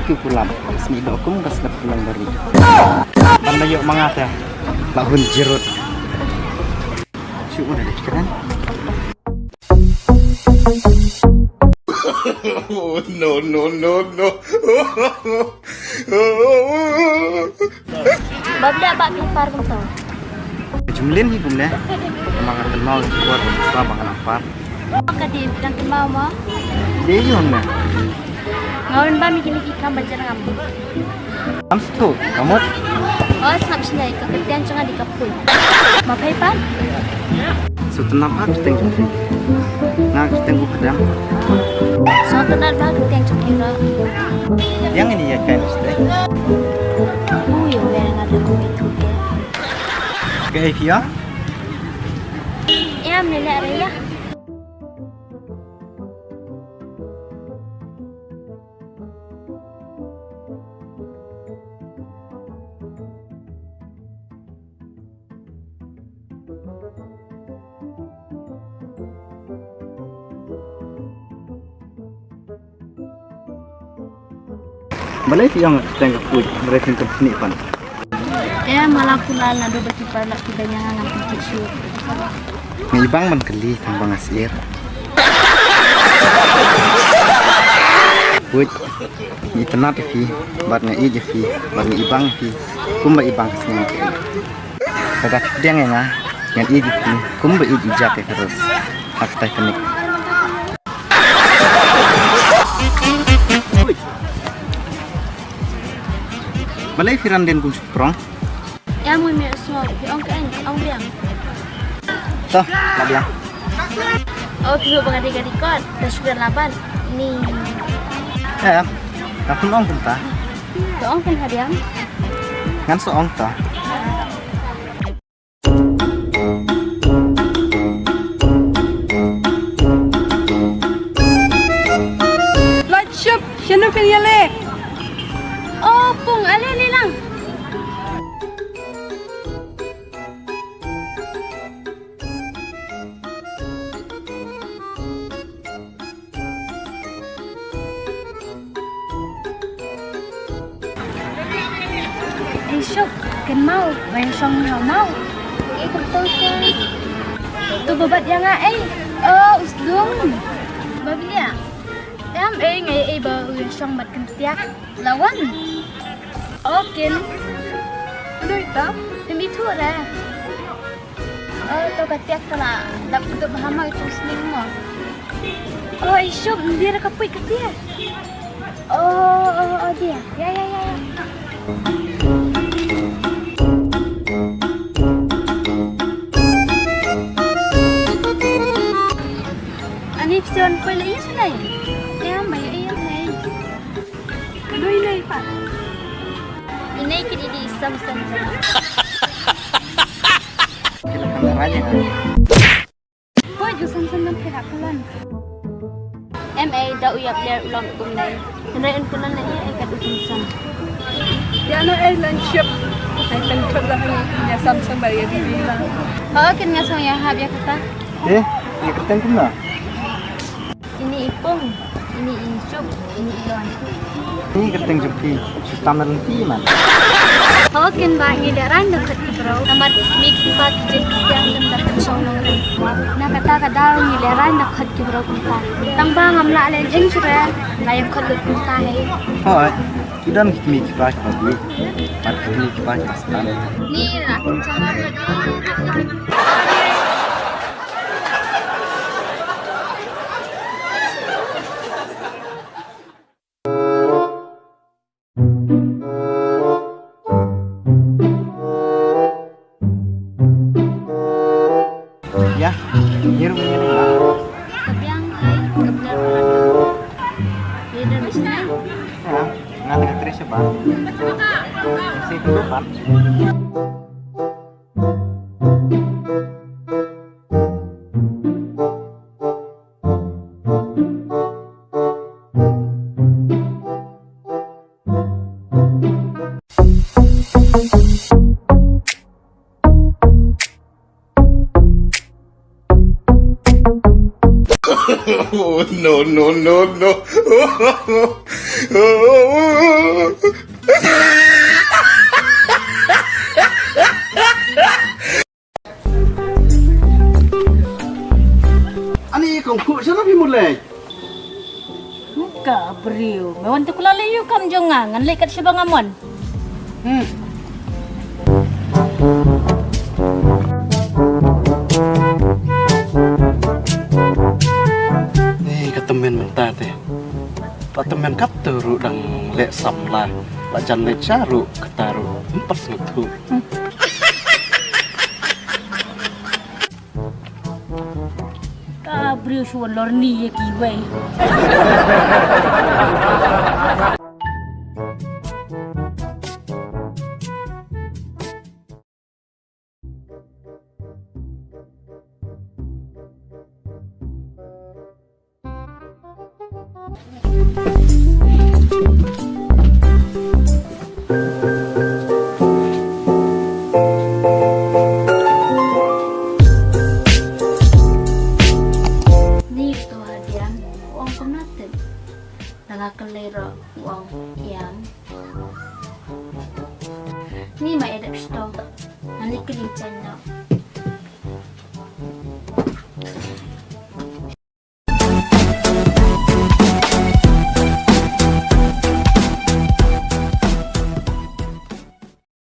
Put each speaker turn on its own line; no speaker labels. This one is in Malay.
ke pulang. Sini aku mau kasih pulang dari. Pandai yuk mengata. Lahun jerut. Syuk udah deh keren.
No, no, no, no.
Babla bak lapar kau tahu.
Jumlin hi kumle. Makan kenal buat apa makan apa.
Maka di bilang mau mau.
Dia yon na.
Ngawin ba mikir ikan baca kamu.
Amstu, kamu
Oh, snap sini keketian cuma di kapul. Mapai pan?
sutan apa kita yang jumlin. Nah kita yang kadang.
So tenar ba keketian cuma kira.
Yang ini ya kain stay.
Yo yang ada itu ke.
Kayak dia.
Ya melek raya.
Balai yang tengah kuit mereka yang sini pan.
Ya malah pula nado berkibar nak kidanya nang tisu.
Ngibang man keli tambang asir. Kuit ni tenat fi, bat ngai je fi, bat ngai ibang fi, kumba ibang kesini. Kata dia ngena, ngan ije fi, kumba ije jak terus. Akta kenik. Balai firan den kun sprong.
Ya mau mi semua di ong biang.
Toh, tak bilang.
Oh, kilo bangadi-gadi kot, dah sudah laban. Ni,
Ya, tak pun ong ta.
tu ong kan hadiang.
Ngan so ong ta.
Lordship, sino pinili?
Oh, pung, ali lang. Eh, Syuk, kan mau, main song mau. Ikut tu kan. Tu babat yang ai. Oh, usdung. Bablia. Em ngai ba song mat kan tiak. Lawan. Okay.
Ano ito?
Demi tu lah. Oh, tu katiak pula. Dapat untuk bahama itu sling mo. Oh, Syuk, dia kapui katiak. Oh, dia. Ya. Ani pion pala iya sunay. Ya, may iya hey.
Ano ini pa?
Inay kini di Samsung.
Kita kameranya kan.
Boy, ju Samsung nan pihak pulan. MA da uyap ler ulang kumnay. Narayan ko lang na iya ay kadusang.
Yan ang Lordship. Ay tangkad lang niya Samsung ba yan bilang.
Oh, kin nga sa ya habya kata.
Ini keteng kumna.
Ini ipong, ini Syuk, ini Ilon.
Ini keteng jupi. Sistem nanti man.
Oh, kin ba ni daran dekat ke bro. Amat mik pa kijin yang dan dapat song nang. Na kata kada ni daran dekat ke bro kunta. Tang ba ngamla len jeng sura. Layang khat lut kunta hai.
Oh, idan kimi kipas pagi. Mat kimi kipas pastan.
Ni lah cara
Ya, nyirum nyirum lah.
kebiang hai kebenar orang. Dia dah di sini.
Ya, nggak ada terus apa? Masih keluar.
Oh, no, no, no, no.
Ani kong ku siya na mulai.
Muka beriu. Mewan tu kula layu kam jongang. Ngan lekat siya bangamon.
Ni ketemen mentah teh. Ketemen kat turu dang lek samlah. Lajan lek caru ketaru empat ngutu.
Ka beriu suan lor ni ye kiwai.
Ni tu hadiah uang penaten. Dengan kelera uang yang. Ni mai ada sto. Nanti kelincan nak.